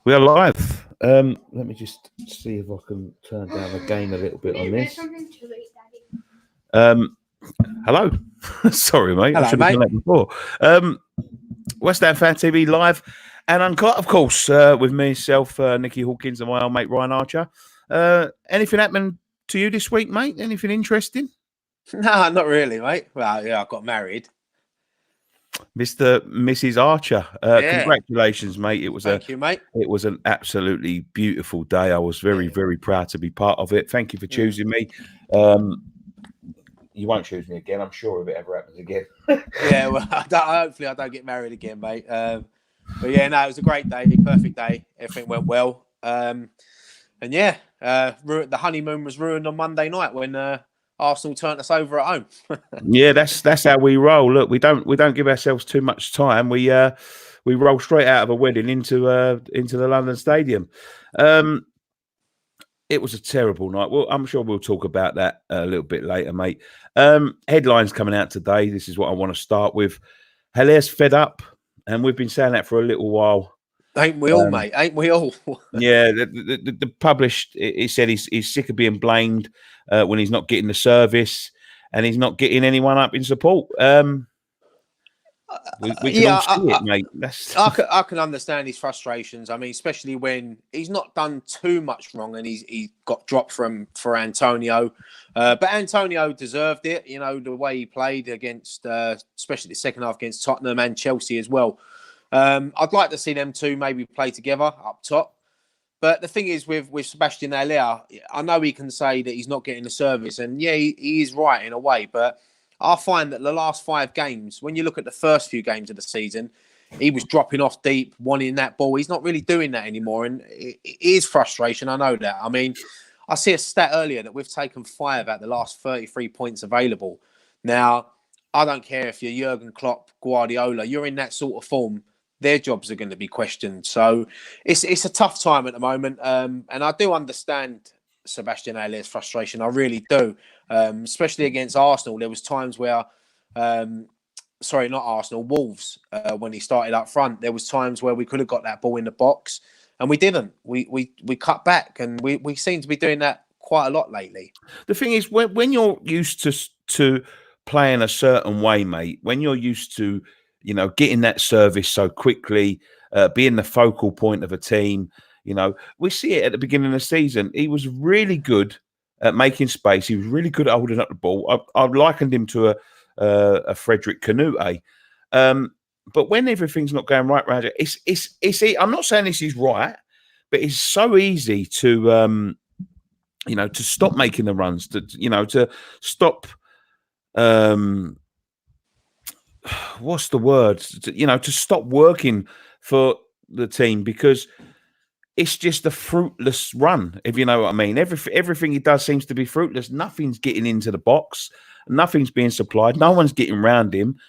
We are live. Let me just see if I can turn down the gain a little bit on this. Hello. Sorry, mate. I Hello, should have done that before. West Ham Fan TV live and Uncut, of course, with myself, Nicky Hawkins, and my old mate Ryan Archer. Anything happened to you this week, mate? Anything interesting? No, not really, mate. Well, yeah, I got married. Mrs. Archer, congratulations, mate. Thank you, mate. It was an absolutely beautiful day. I was very, very proud to be part of it. Thank you for choosing me. You won't choose me again, I'm sure, if it ever happens again. Yeah, well, hopefully I don't get married again, mate. But yeah, no, it was a great day, perfect day. Everything went well. And yeah, the honeymoon was ruined on Monday night when Arsenal turned us over at home. Yeah, that's how we roll. Look, we don't give ourselves too much time. We roll straight out of a wedding into the London Stadium. It was a terrible night. Well, I'm sure we'll talk about that a little bit later, mate. Headlines coming out today. This is what I want to start with. Haller's fed up, and we've been saying that for a little while. Ain't we all, mate? Ain't we all? Yeah, the published, he said he's sick of being blamed when he's not getting the service and he's not getting anyone up in support. We can all see it, mate. I can understand his frustrations. I mean, especially when he's not done too much wrong and he got dropped for Antonio. But Antonio deserved it, you know, the way he played against, especially the second half against Tottenham and Chelsea as well. I'd like to see them two maybe play together up top. But the thing is with Sebastian Haller, I know he can say that he's not getting the service. And yeah, he is right in a way. But I find that the last 5 games, when you look at the first few games of the season, he was dropping off deep, wanting that ball. He's not really doing that anymore. And it is frustration. I know that. I mean, I see a stat earlier that we've taken 5 out of the last 33 points available. Now, I don't care if you're Jurgen Klopp, Guardiola, you're in that sort of form, their jobs are going to be questioned. So it's a tough time at the moment. And I do understand Sebastian Haller's frustration. I really do. Especially against Arsenal. There was times where, sorry, not Arsenal, Wolves, when he started up front, there was times where we could have got that ball in the box and we didn't. We cut back and we seem to be doing that quite a lot lately. The thing is, when you're used to playing a certain way, mate, when you're used to, you know, getting that service so quickly, being the focal point of a team, you know, we see it at the beginning of the season. He was really good at making space. He was really good at holding up the ball. I've likened him to a Frederick Canute. But when everything's not going right around it, it's. I'm not saying this is right, but it's so easy to, you know, to stop making the runs, to stop. What's the word? To stop working for the team because it's just a fruitless run, if you know what I mean. Everything he does seems to be fruitless. Nothing's getting into the box. Nothing's being supplied. No one's getting round him.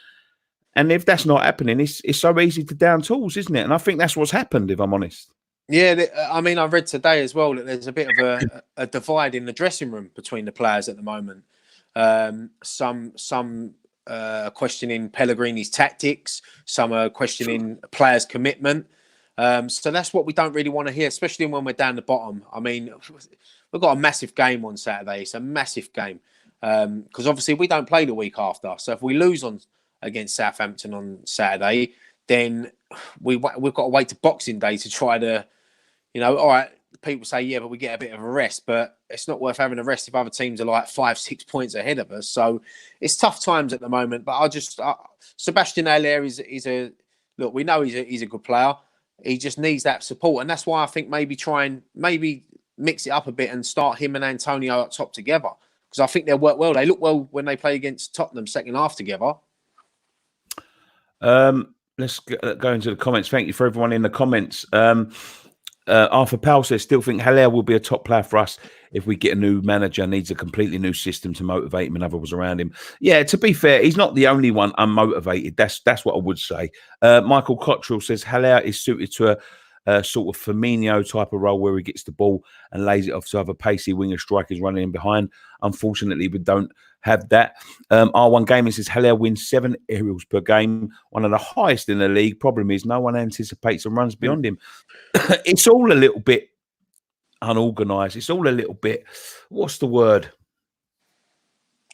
And if that's not happening, it's so easy to down tools, isn't it? And I think that's what's happened, if I'm honest. Yeah, I mean, I read today as well that there's a bit of a divide in the dressing room between the players at the moment. Some questioning Pellegrini's tactics. Some are questioning players' commitment. So that's what we don't really want to hear, especially when we're down the bottom. I mean, we've got a massive game on Saturday. It's a massive game because obviously we don't play the week after. So if we lose against Southampton on Saturday, then we've got to wait to Boxing Day to try to, you know, all right, people say, yeah, but we get a bit of a rest, but it's not worth having a rest if other teams are like 5-6 points ahead of us. So it's tough times at the moment. But Sebastian Haller is look, we know he's a good player. He just needs that support. And that's why I think maybe mix it up a bit and start him and Antonio up top together. Because I think they'll work well. They look well when they play against Tottenham second half together. Let's go into the comments. Thank you for everyone in the comments. Arthur Powell says, still think Haller will be a top player for us if we get a new manager. Needs a completely new system to motivate him and others around him. Yeah, to be fair, he's not the only one unmotivated. That's what I would say. Michael Cottrell says Haller is suited to a sort of Firmino type of role where he gets the ball and lays it off to other pacey winger strikers running in behind. unfortunately, we don't have that. R1 Gaming says Haller wins 7 aerials per game, one of the highest in the league. Problem is, no one anticipates and runs beyond him. It's all a little bit unorganised. It's all a little bit, what's the word?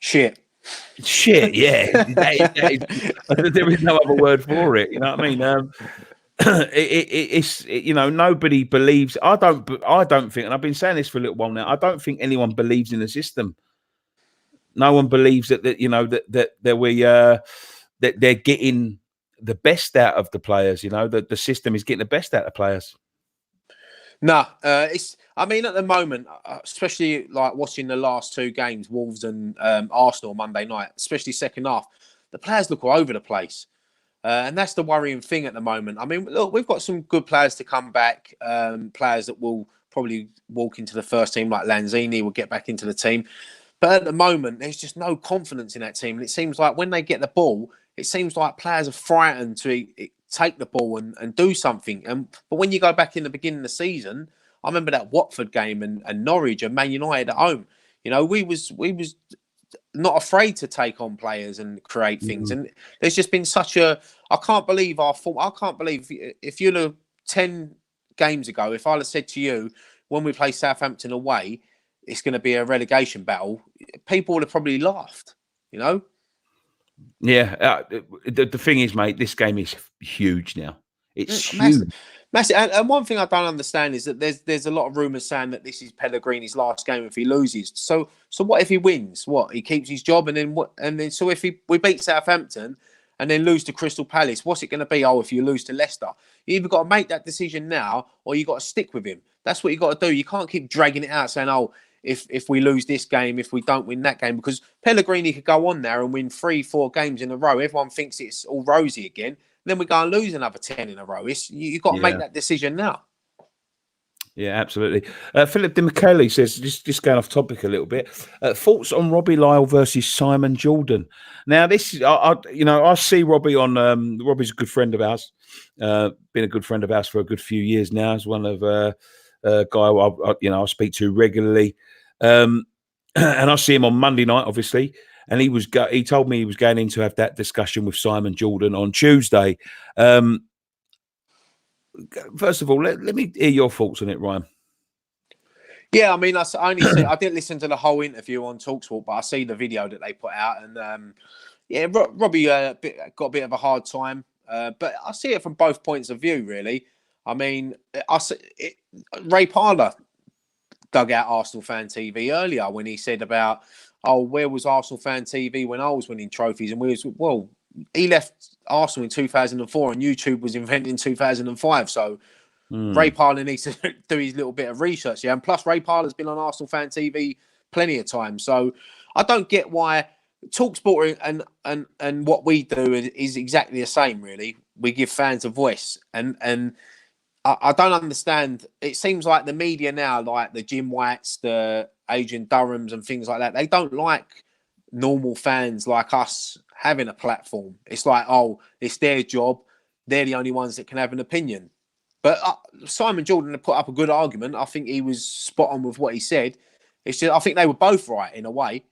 Shit, yeah. There is no other word for it. You know what I mean? It's nobody believes. I don't think, and I've been saying this for a little while now. I don't think anyone believes in the system. No one believes that they're getting the best out of the players. That the system is getting the best out of players. No, I mean, at the moment, especially like watching the last 2 games, Wolves and Arsenal Monday night, especially second half, the players look all over the place. And that's the worrying thing at the moment. I mean, look, we've got some good players to come back, players that will probably walk into the first team, like Lanzini will get back into the team. But at the moment, there's just no confidence in that team. And it seems like when they get the ball, it seems like players are frightened to take the ball and do something. But when you go back in the beginning of the season, I remember that Watford game and Norwich and Man United at home. We was not afraid to take on players and create things. And there's just been such a... I can't believe if you look 10 games ago, if I'd have said to you, when we play Southampton away, it's going to be a relegation battle, people would have probably laughed, Yeah. The thing is, mate, this game is huge now. It's huge. Massive. And one thing I don't understand is that there's a lot of rumours saying that this is Pellegrini's last game if he loses. So what if he wins? What, he keeps his job and then what? And then so if we beat Southampton and then lose to Crystal Palace, what's it going to be? Oh, if you lose to Leicester, you either got to make that decision now or you got to stick with him. That's what you got to do. You can't keep dragging it out saying, oh, if we lose this game, if we don't win that game, because Pellegrini could go on there and win 3-4 games in a row. Everyone thinks it's all rosy again. Then we go and lose another 10 in a row. You've got to make that decision now. Yeah, absolutely. Philip De Michele says, just going off topic a little bit, thoughts on Robbie Lyle versus Simon Jordan. Now, this is, I see Robbie on, Robbie's a good friend of ours, been a good friend of ours for a good few years now. He's one of a guy I speak to regularly. And I see him on Monday night, obviously. And he told me he was going in to have that discussion with Simon Jordan on Tuesday. First of all, let me hear your thoughts on it, Ryan. Yeah, I mean, I didn't listen to the whole interview on TalkSport, but I see the video that they put out, and Robbie got a bit of a hard time, but I see it from both points of view, really. I mean, Ray Parlour dug out Arsenal Fan TV earlier when he said about, oh, where was Arsenal Fan TV when I was winning trophies? And he left Arsenal in 2004 and YouTube was invented in 2005. So Ray Parlour needs to do his little bit of research. Yeah. And plus Ray Parlour's been on Arsenal Fan TV plenty of times. So I don't get why TalkSport and what we do is exactly the same, really. We give fans a voice. And I don't understand. It seems like the media now, like the Jim Whites, the Adrian Durhams and things like that, they don't like normal fans like us having a platform. It's like, oh, it's their job. They're the only ones that can have an opinion. But Simon Jordan put up a good argument. I think he was spot on with what he said. It's just, I think they were both right in a way.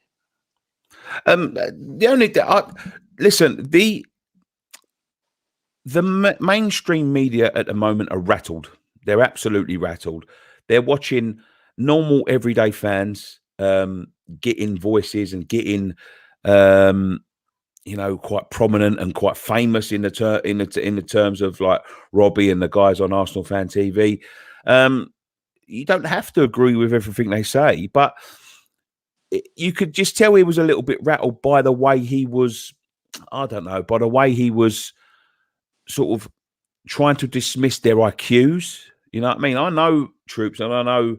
The mainstream media at the moment are rattled. They're absolutely rattled. They're watching normal everyday fans getting voices and getting quite prominent and quite famous in the terms of like Robbie and the guys on Arsenal Fan TV. You don't have to agree with everything they say, but you could just tell he was a little bit rattled by the way he was, by the way he was sort of trying to dismiss their IQs. You know what I mean? I know Troops and I know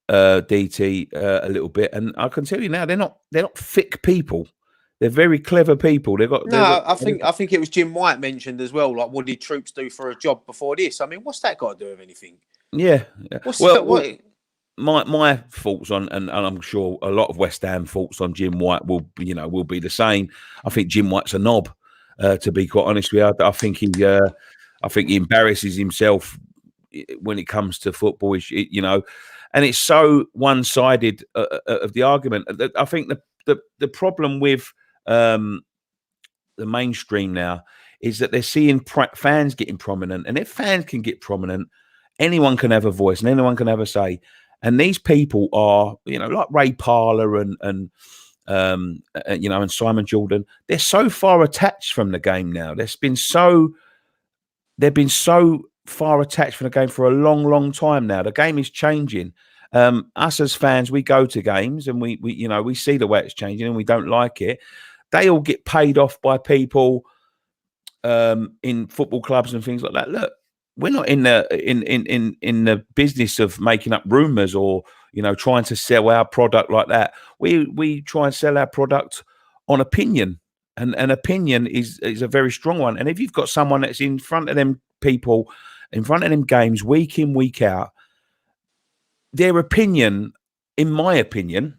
DT a little bit, and I can tell you now they're not thick people. They're very clever people. I think it was Jim White mentioned as well. Like, what did Troops do for a job before this? I mean, what's that got to do with anything? Yeah. My thoughts on, and I'm sure a lot of West Ham thoughts on Jim White will be the same. I think Jim White's a knob. To be quite honest with you, I think he embarrasses himself when it comes to football. and it's so one-sided of the argument. I think the problem with the mainstream now is that they're seeing fans getting prominent, and if fans can get prominent, anyone can have a voice and anyone can have a say. And these people are, like Ray Parler and and Simon Jordan. They're so far attached from the game now. They've been so far attached from the game for a long, long time now. The game is changing. Us as fans, we go to games and we see the way it's changing and we don't like it. They all get paid off by people in football clubs and things like that. Look, we're not in the business of making up rumors or trying to sell our product like that. We try and sell our product on opinion, and an opinion is a very strong one. And if you've got someone that's in front of them people, in front of them games week in, week out, their opinion, in my opinion,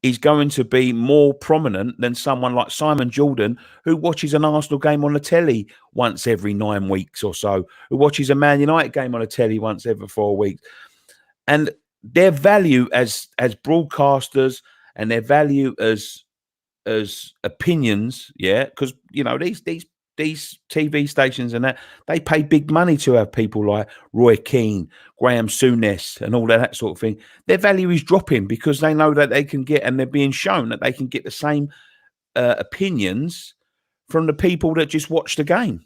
is going to be more prominent than someone like Simon Jordan, who watches an Arsenal game on the telly once every 9 weeks or so, who watches a Man United game on the telly once every 4 weeks. And their value as broadcasters and their value as opinions, because these TV stations and that, they pay big money to have people like Roy Keane, Graham Souness, and all that sort of thing. Their value is dropping because they know that they can get, and they're being shown that they can get the same opinions from the people that just watch the game.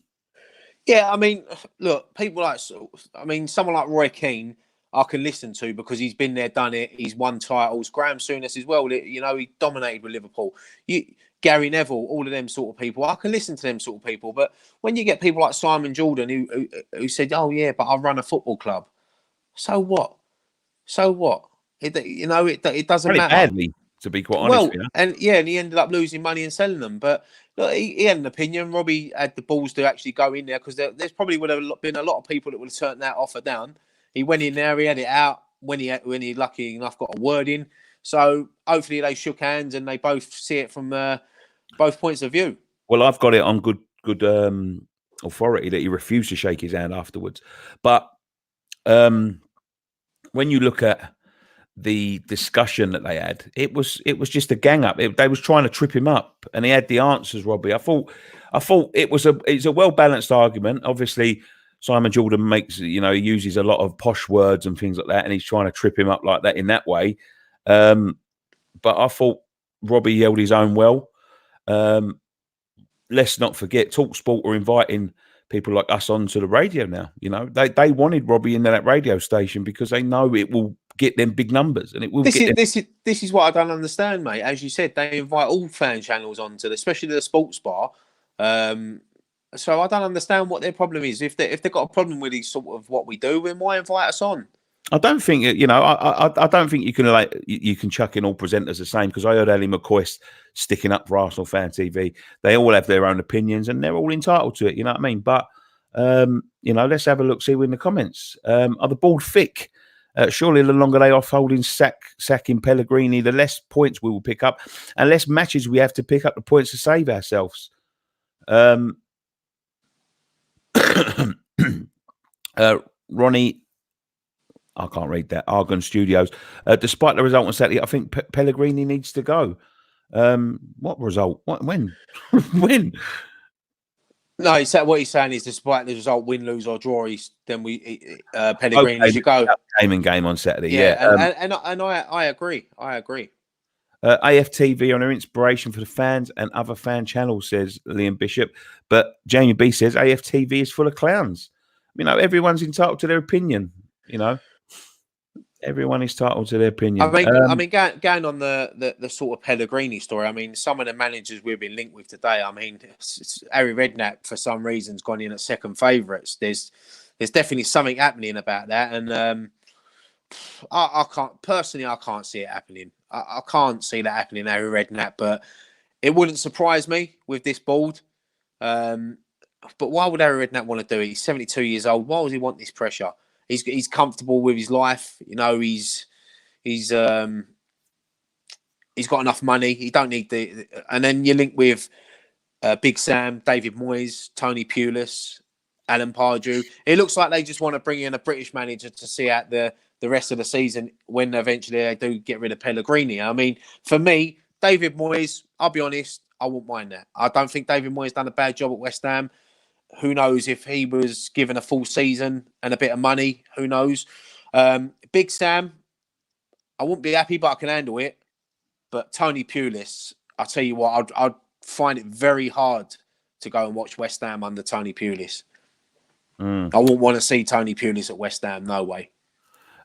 Yeah, I mean, look, people like, someone like Roy Keane, I can listen to because he's been there, done it. He's won titles. Graham Souness as well. He dominated with Liverpool. Gary Neville, all of them sort of people. I can listen to them sort of people. But when you get people like Simon Jordan who said, "Oh yeah, but I run a football club," so what? So what? It doesn't matter. Badly, to be quite honest. And he ended up losing money and selling them. But look, he had an opinion. Robbie had the balls to actually go in there because there's probably would have been a lot of people that would have turned that offer down. He went in there, he had it out when he lucky enough got a word in. So hopefully they shook hands and they both see it from both points of view. Well, I've got it on good authority that he refused to shake his hand afterwards. But when you look at the discussion that they had, it was just a gang up. They was trying to trip him up, and he had the answers. Robbie, I thought it's a well balanced argument. Obviously, Simon Jordan he uses a lot of posh words and things like that, and he's trying to trip him up like that in that way. But I thought Robbie held his own well. Let's not forget, TalkSport are inviting people like us onto the radio now. They wanted Robbie into that radio station because they know it will get them big numbers, and it will. This is what I don't understand, mate. As you said, they invite all fan channels onto, especially the sports bar. So I don't understand what their problem is. If they've got a problem with these sort of what we do, then why invite us on? I don't think I don't think you can chuck in all presenters the same, because I heard Ali McCoy sticking up for Arsenal Fan TV. They all have their own opinions and they're all entitled to it. You know what I mean? But let's have a look. See in the comments. Are the bald thick? Surely the longer they off holding sacking Pellegrini, the less points we will pick up, and less matches we have to pick up the points to save ourselves. Ronnie, I can't read that. Argon Studios. Despite the result on Saturday, I think Pellegrini needs to go. What result? When? When? No, what he's saying is, despite the result, win, lose or draw, Pellegrini should go. Game on Saturday. And I agree. AFTV on their inspiration for the fans and other fan channels, says Liam Bishop. But Jamie B says AFTV is full of clowns. Everyone's entitled to their opinion. Everyone is entitled to their opinion. I mean, going on the sort of Pellegrini story. Some of the managers we've been linked with today. Harry Redknapp for some reason's gone in at second favourites. There's definitely something happening about that, and I can't see it happening. I can't see that happening, Harry Redknapp. But it wouldn't surprise me with this board. But why would Harry Redknapp want to do it? He's 72 years old. Why would he want this pressure? He's comfortable with his life. He's got enough money. He don't need and then you link with Big Sam, David Moyes, Tony Pulis, Alan Pardew. It looks like they just want to bring in a British manager to see out the rest of the season when eventually they do get rid of Pellegrini. I mean, for me, David Moyes, I'll be honest, I wouldn't mind that. I don't think David Moyes done a bad job at West Ham. Who knows if he was given a full season and a bit of money? Who knows? Big Sam, I wouldn't be happy, but I can handle it. But Tony Pulis, I'll tell you what, I'd find it very hard to go and watch West Ham under Tony Pulis. I wouldn't want to see Tony Pulis at West Ham. No way.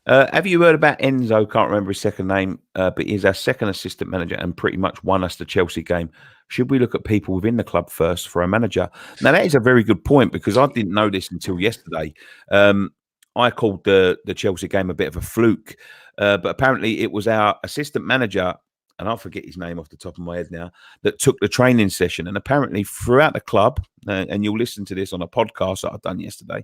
Have you heard about Enzo? Can't remember his second name, but he's our second assistant manager and pretty much won us the Chelsea game. Should we look at people within the club first for a manager? Now, that is a very good point because I didn't know this until yesterday. I called the Chelsea game a bit of a fluke, but apparently it was our assistant manager, and I'll forget his name off the top of my head now, that took the training session. And apparently throughout the club, and you'll listen to this on a podcast that I've done yesterday,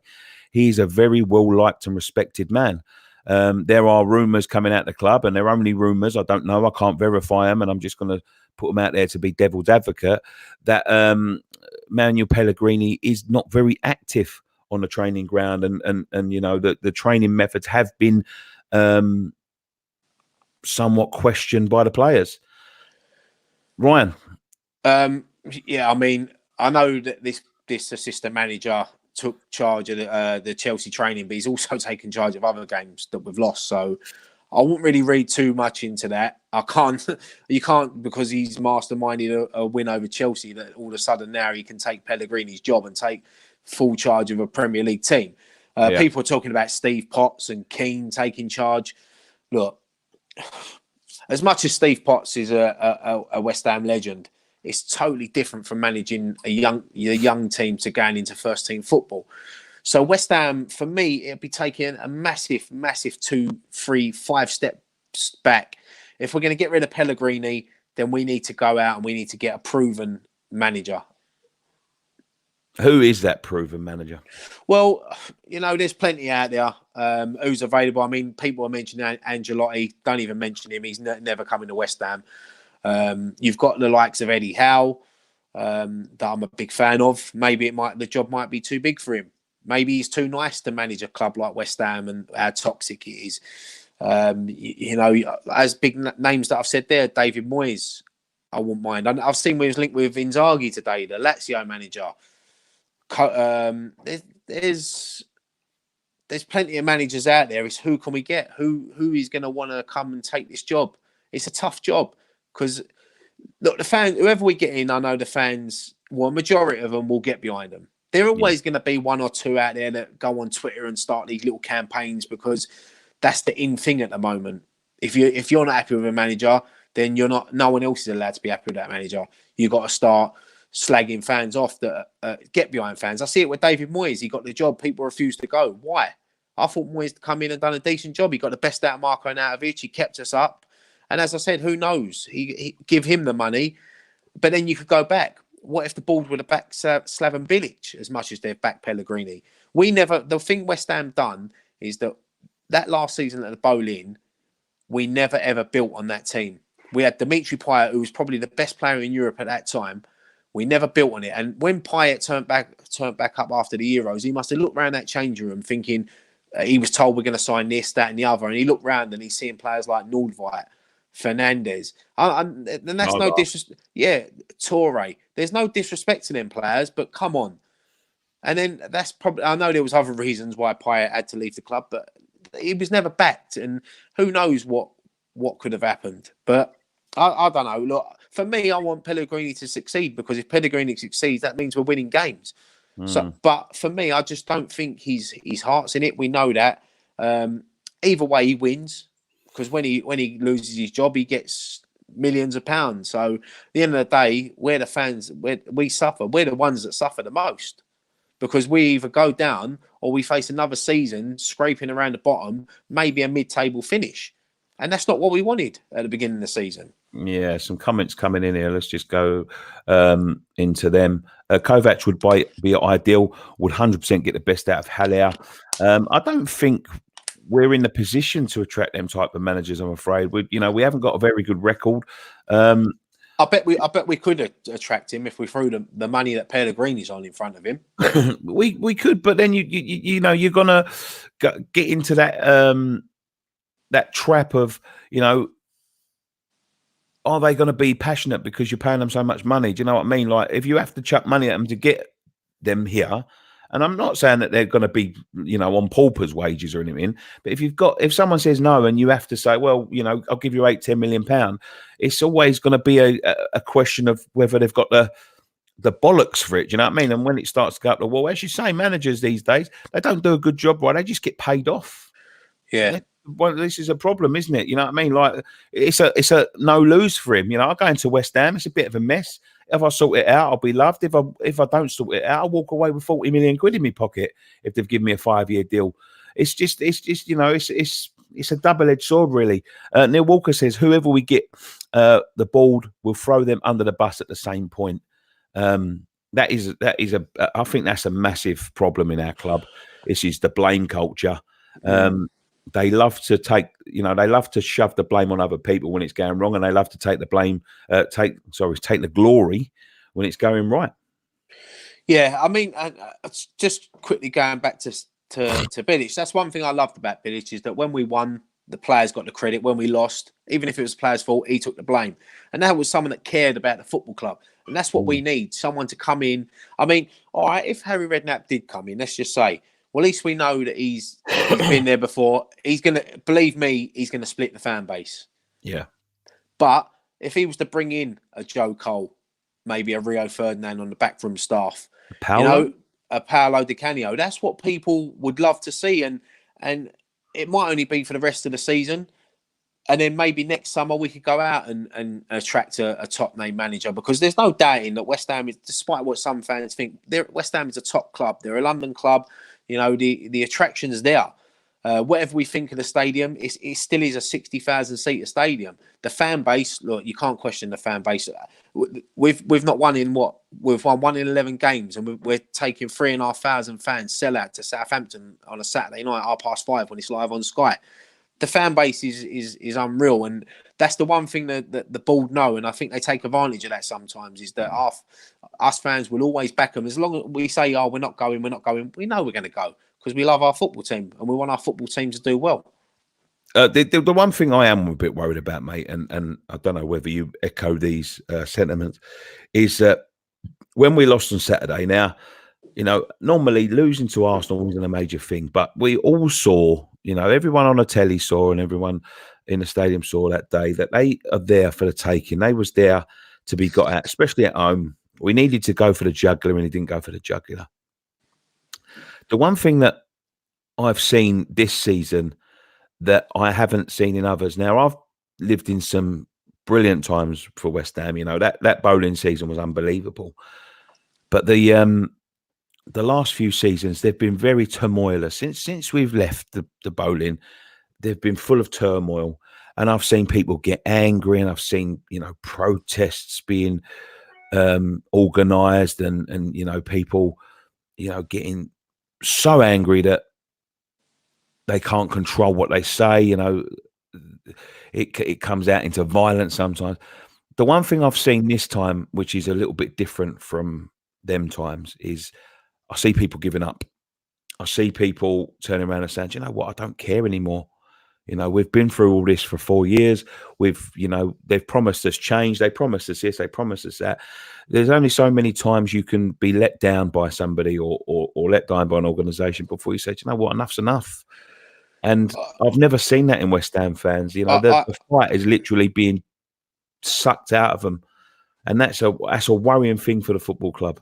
he's a very well-liked and respected man. There are rumours coming out the club, and they're only rumours. I don't know. I can't verify them, and I'm just going to put them out there to be devil's advocate, that Manuel Pellegrini is not very active on the training ground, and you know, the training methods have been somewhat questioned by the players. Ryan? Yeah, I mean, I know that this assistant manager took charge of the Chelsea training, but he's also taken charge of other games that we've lost. So I won't really read too much into that. You can't, because he's masterminded a win over Chelsea, that all of a sudden now he can take Pellegrini's job and take full charge of a Premier League team. People are talking about Steve Potts and Keane taking charge. Look, as much as Steve Potts is a West Ham legend, it's totally different from managing a young team to going into first team football. So West Ham, for me, it'd be taking a massive 2, 3, 5 steps back. If we're going to get rid of Pellegrini, then we need to go out and we need to get a proven manager. Who is that proven manager? Well, you know, there's plenty out there who's available. I mean, people are mentioning Ancelotti. Don't even mention him. He's never coming to West Ham. You've got the likes of Eddie Howe, that I'm a big fan of. Maybe the job might be too big for him. Maybe he's too nice to manage a club like West Ham and how toxic it is. You know, as big names that I've said there, David Moyes, I wouldn't mind. I've seen he was linked with Inzaghi today, the Lazio manager. There's plenty of managers out there. It's who can we get? Who is going to want to come and take this job? It's a tough job because look, the fans, whoever we get in, I know the fans, well, a majority of them will get behind them. There are always going to be one or two out there that go on Twitter and start these little campaigns because that's the in thing at the moment. If you're not happy with a manager, then no one else is allowed to be happy with that manager. You've got to start slagging fans off that get behind fans. I see it with David Moyes. He got the job. People refused to go. Why? I thought Moyes had come in and done a decent job. He got the best out of Marko Arnautovic. He kept us up. And as I said, who knows? He give him the money. But then you could go back. What if the board would have backed Slaven Bilic as much as they've backed Pellegrini? The thing West Ham done is that last season at the Boleyn, we never ever built on that team. We had Dimitri Payet, who was probably the best player in Europe at that time. We never built on it. And when Payet turned back up after the Euros, he must have looked around that changing room thinking he was told we're going to sign this, that, and the other. And he looked around and he's seeing players like Nordveit, Fernandez. And that's no disrespect. Yeah, Torre. There's no disrespect to them players, but come on. And then that's probably, I know there was other reasons why Payet had to leave the club, but he was never backed. And who knows what could have happened. But I don't know. Look, for me, I want Pellegrini to succeed because if Pellegrini succeeds, that means we're winning games. So, but for me, I just don't think his heart's in it. We know that. Either way, he wins because when he loses his job, he gets millions of pounds. So, at the end of the day, we're the fans. We suffer. We're the ones that suffer the most because we either go down or we face another season scraping around the bottom, maybe a mid-table finish, and that's not what we wanted at the beginning of the season. Yeah, some comments coming in here. Let's just go into them. Kovac would be ideal, would 100% get the best out of Haller. I don't think we're in the position to attract them type of managers, I'm afraid. We haven't got a very good record. I bet we could attract him if we threw the money that Pellegrini's on in front of him. we could, but then you know you're gonna get into that trap of, you know, are they going to be passionate because you're paying them so much money? Do you know what I mean? Like, if you have to chuck money at them to get them here, and I'm not saying that they're going to be, you know, on paupers' wages or anything, but if someone says no and you have to say, well, you know, I'll give you £8-10 million, it's always going to be a question of whether they've got the bollocks for it. Do you know what I mean? And when it starts to go up the wall, as you say, managers these days, they don't do a good job, right? They just get paid off. Yeah. Well, this is a problem, isn't it? You know what I mean? Like, it's a no lose for him. You know, I go into West Ham, it's a bit of a mess. If I sort it out, I'll be loved. If I don't sort it out, I'll walk away with 40 million quid in my pocket if they've given me a 5-year deal. It's just you know, it's a double-edged sword, really. Neil Walker says whoever we get, the board will throw them under the bus at the same point. That is I think that's a massive problem in our club. This is the blame culture. They love to they love to shove the blame on other people when it's going wrong, and they love to take the blame, take the glory when it's going right. Yeah, I mean, just quickly going back to Bilic, that's one thing I loved about Bilic, is that when we won, the players got the credit. When we lost, even if it was the players' fault, he took the blame. And that was someone that cared about the football club. And that's what we need, someone to come in. I mean, all right, if Harry Redknapp did come in, let's just say, well, at least we know that he's been there before. He's going to, believe me, he's going to split the fan base. Yeah. But if he was to bring in a Joe Cole, maybe a Rio Ferdinand on the backroom staff, Paolo? you know, a Paolo Di Canio, that's what people would love to see. And it might only be for the rest of the season. And then maybe next summer we could go out and attract a top name manager, because there's no doubting that West Ham is, despite what some fans think, West Ham is a top club. They're a London club. You know, the attraction's there. Whatever we think of the stadium, it still is a 60,000 seater stadium. The fan base, look, you can't question the fan base. We've not won in what? We've won 1 in 11 games, and we're taking 3,500 fans sell out to Southampton on a Saturday night, 5:30 when it's live on Sky. The fan base is unreal, and that's the one thing that the board know, and I think they take advantage of that sometimes, is that us fans will always back them. As long as we say, oh, we're not going, we know we're going to go, because we love our football team, and we want our football team to do well. The one thing I am a bit worried about, mate, and I don't know whether you echo these sentiments, is that when we lost on Saturday, now, you know, normally losing to Arsenal wasn't a major thing, but we all saw, you know, everyone on the telly saw and everyone in the stadium saw that day that they are there for the taking. They was there to be got at, especially at home. We needed to go for the jugular, and he didn't go for the jugular. The one thing that I've seen this season that I haven't seen in others. Now, I've lived in some brilliant times for West Ham. You know, that bowling season was unbelievable. But the last few seasons, they've been very turmoilous. Since we've left the bowling, they've been full of turmoil. And I've seen people get angry, and I've seen, you know, protests being organised, and you know, people, you know, getting so angry that they can't control what they say. You know, it comes out into violence sometimes. The one thing I've seen this time, which is a little bit different from them times, is I see people giving up. I see people turning around and saying, you know what, I don't care anymore. You know, we've been through all this for 4 years. You know, they've promised us change. They promised us this. They promised us that. There's only so many times you can be let down by somebody or let down by an organisation before you say, you know what, enough's enough. And I've never seen that in West Ham fans. You know, the fight is literally being sucked out of them. And that's a worrying thing for the football club.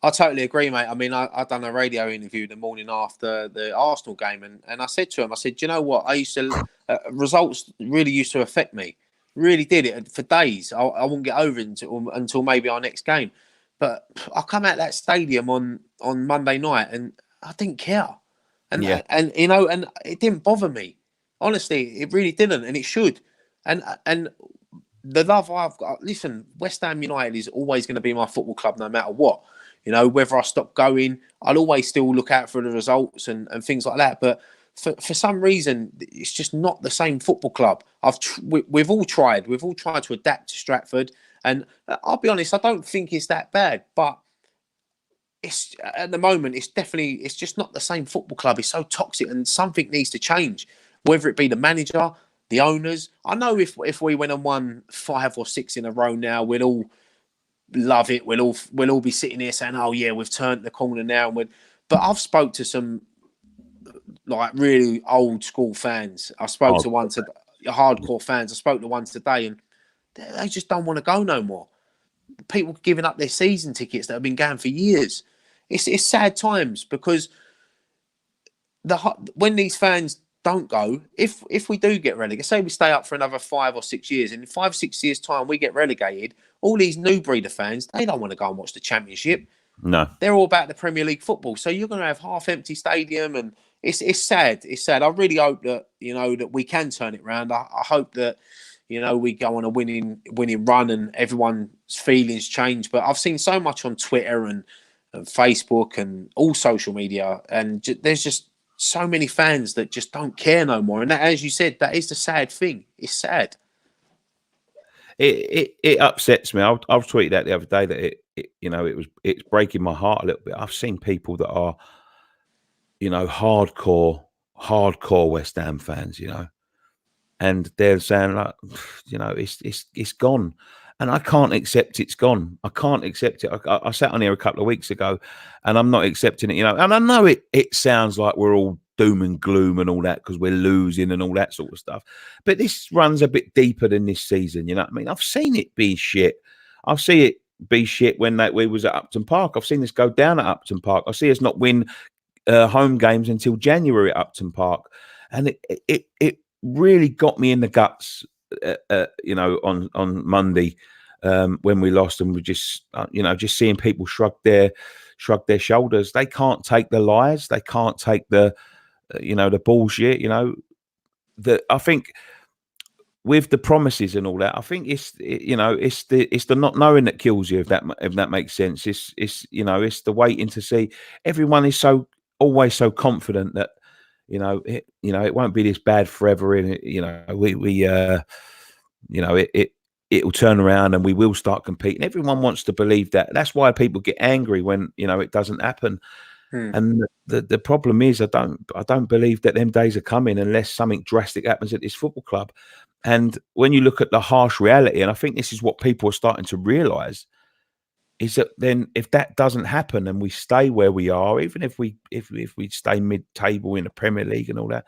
I totally agree, mate. I mean, I done a radio interview the morning after the Arsenal game, and I said to him, I said, you know what? I used to results really used to affect me, really did it for days. I wouldn't get over it until maybe our next game. But I come out that stadium on Monday night, and I didn't care, and you know, and it didn't bother me. Honestly, it really didn't, and it should. And the love I've got. Listen, West Ham United is always going to be my football club, no matter what. You know, whether I stop going, I'll always still look out for the results and things like that. But for some reason, it's just not the same football club. We've all tried. We've all tried to adapt to Stratford, And I'll be honest, I don't think it's that bad, but it's at the moment, it's just not the same football club. It's so toxic, and something needs to change. Whether it be the manager, the owners. I know if we went and won 5 or 6 in a row now, we'd all love it. We'll all be sitting here saying, "Oh yeah, we've turned the corner now." But I've spoke to some like really old school fans. I spoke to one today, hardcore fans. I spoke to one today, and they just don't want to go no more. People giving up their season tickets that have been going for years. It's sad times because when these fans don't go, if we do get relegated, say we stay up for another 5 or 6 years, and in 5 6 years time we get relegated, all these new breeder fans, they don't want to go and watch the Championship. No, they're all about the Premier League football. So you're going to have half empty stadium, and it's sad. It's sad. I really hope that that we can turn it around. I hope that we go on a winning run and everyone's feelings change. But I've seen so much on Twitter and Facebook and all social media, and there's just so many fans that just don't care no more. And that, as you said, that is the sad thing. It's sad. It upsets me. I've tweeted that the other day that it's breaking my heart a little bit. I've seen people that are hardcore West Ham fans, and they're saying like, it's gone, and I can't accept it's gone. I can't accept it. I sat on here a couple of weeks ago, and I'm not accepting it. And I know it sounds like we're all doom and gloom and all that because we're losing and all that sort of stuff, but this runs a bit deeper than this season. You know what I mean? I've seen it be shit. I've seen it be shit when we was at Upton Park. I've seen this go down at Upton Park. I see us not win home games until January at Upton Park, and it really got me in the guts. On Monday when we lost, and we just just seeing people shrug their shoulders. They can't take the lies. They can't take the the bullshit. That I think with the promises and all that, I think it's the not knowing that kills you. If that makes sense, it's the waiting to see. Everyone is always so confident that it won't be this bad forever. And it'll turn around and we will start competing. Everyone wants to believe that. That's why people get angry when it doesn't happen. And the problem is, I don't believe that them days are coming unless something drastic happens at this football club. And when you look at the harsh reality, and I think this is what people are starting to realise, is that then if that doesn't happen and we stay where we are, even if we stay mid-table in the Premier League and all that,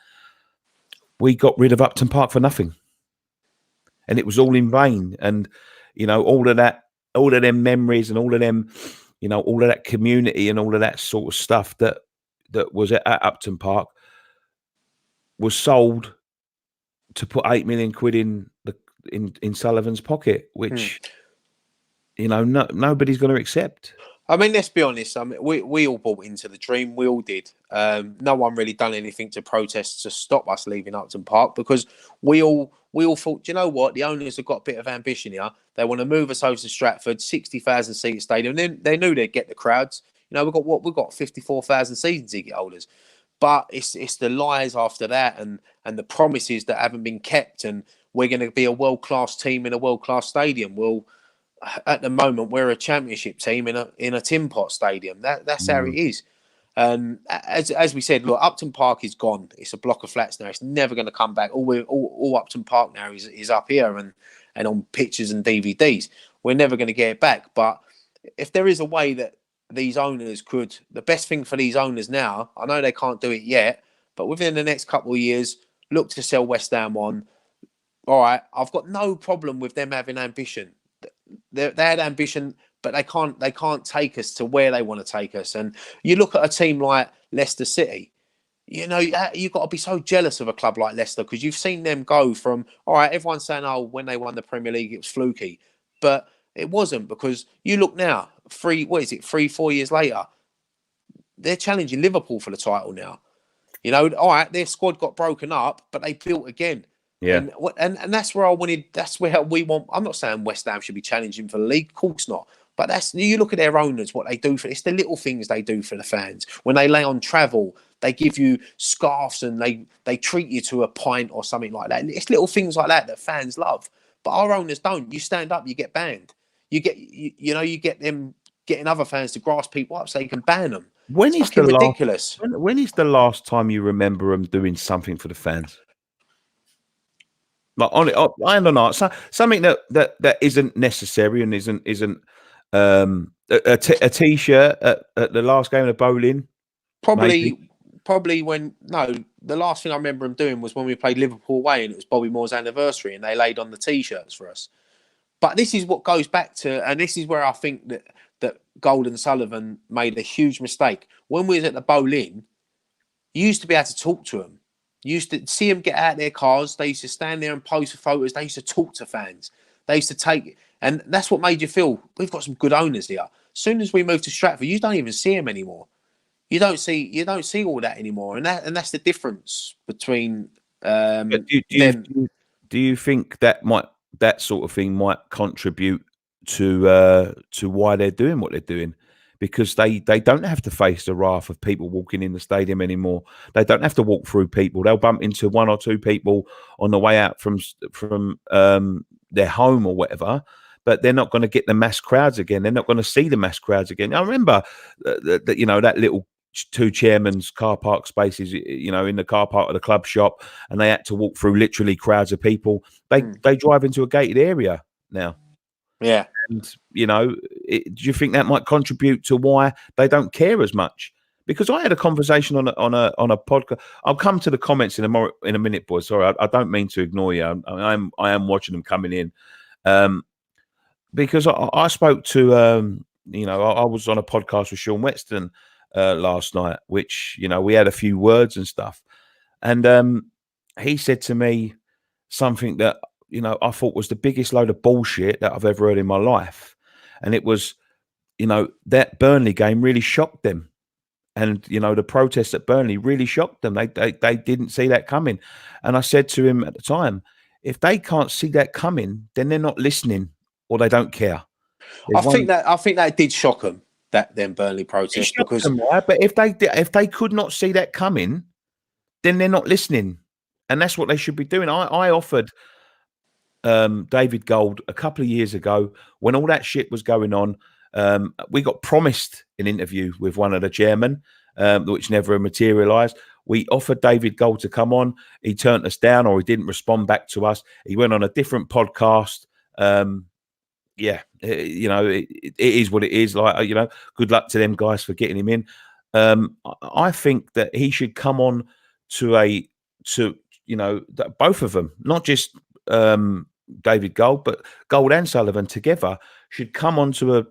we got rid of Upton Park for nothing, and it was all in vain. And all of them memories and all of them, all of that community and all of that sort of stuff that was at Upton Park was sold to put 8 million quid in Sullivan's pocket, which nobody's going to accept. I mean, let's be honest. I mean, we all bought into the dream. We all did. No one really done anything to protest to stop us leaving Upton Park, because we all thought, you know what, the owners have got a bit of ambition here. They want to move us over to Stratford, 60,000 seat stadium. Then they knew they'd get the crowds. We've got 54,000 season ticket holders. But it's the lies after that and the promises that haven't been kept. And we're going to be a world-class team in a world-class stadium. Well, at the moment, we're a championship team in a tin pot stadium. That's how it is. And as we said, look, Upton Park is gone. It's a block of flats now. It's never going to come back. All Upton Park now is up here and on pictures and DVDs. We're never going to get it back. But if there is a way that these owners could, the best thing for these owners now, I know they can't do it yet, but within the next couple of years, look to sell West Ham on. All right, I've got no problem with them having ambition. They had ambition, but they can't take us to where they want to take us. And you look at a team like Leicester City, you've got to be so jealous of a club like Leicester, because you've seen them go from, all right, everyone's saying, oh, when they won the Premier League, it was fluky. But it wasn't, because you look now, 3-4 years later, they're challenging Liverpool for the title now. All right, their squad got broken up, but they built again. Yeah. And that's where that's where we want. I'm not saying West Ham should be challenging for the league, of course not. But you look at their owners, what they do it's the little things they do for the fans. When they lay on travel, they give you scarves and they treat you to a pint or something like that. It's little things like that fans love. But our owners don't. You stand up, you get banned. you get them getting other fans to grass people up so they can ban them. When It's is fucking the last? ridiculous. When is the last time you remember them doing something for the fans? Like on it, I don't know. Something that isn't necessary and isn't a t-shirt at the last game of bowling. Maybe. Probably when the last thing I remember them doing was when we played Liverpool away and it was Bobby Moore's anniversary and they laid on the t-shirts for us. But this is what goes back to, and this is where I think that Gold and Sullivan made a huge mistake. When we was at the Bowl-in, you used to be able to talk to them. You used to see them get out of their cars. They used to stand there and pose for photos. They used to talk to fans. They used to take, and that's what made you feel we've got some good owners here. As soon as we moved to Stratford, you don't even see them anymore. You don't see all that anymore, and that's the difference between Do them. you think that sort of thing might contribute to why they're doing what they're doing? Because they don't have to face the wrath of people walking in the stadium anymore. They don't have to walk through people. They'll bump into one or two people on the way out from their home or whatever, but they're not going to get the mass crowds again. They're not going to see the mass crowds again. I remember that that little two chairman's car park spaces, in the car park of the club shop, and they had to walk through literally crowds of people. They drive into a gated area now. Yeah. And, do you think that might contribute to why they don't care as much? Because I had a conversation on a podcast. I'll come to the comments in a minute, boys. Sorry, I don't mean to ignore you. I am watching them coming in, because I spoke to I was on a podcast with Sean Weston last night, which we had a few words and stuff, and he said to me something that I thought was the biggest load of bullshit that I've ever heard in my life. And it was, that Burnley game really shocked them. And, the protests at Burnley really shocked them. They didn't see that coming. And I said to him at the time, if they can't see that coming, then they're not listening or they don't care. I think that did shock them, them Burnley protest, because them, right? But if they could not see that coming, then they're not listening. And that's what they should be doing. I offered David Gold a couple of years ago when all that shit was going on. We got promised an interview with one of the chairmen, which never materialized. We offered David Gold to come on. He turned us down, or he didn't respond back to us. He went on a different podcast. It is what it is. Like, good luck to them guys for getting him in. I think that he should come on to both of them, not just David Gold, but Gold and Sullivan together should come onto a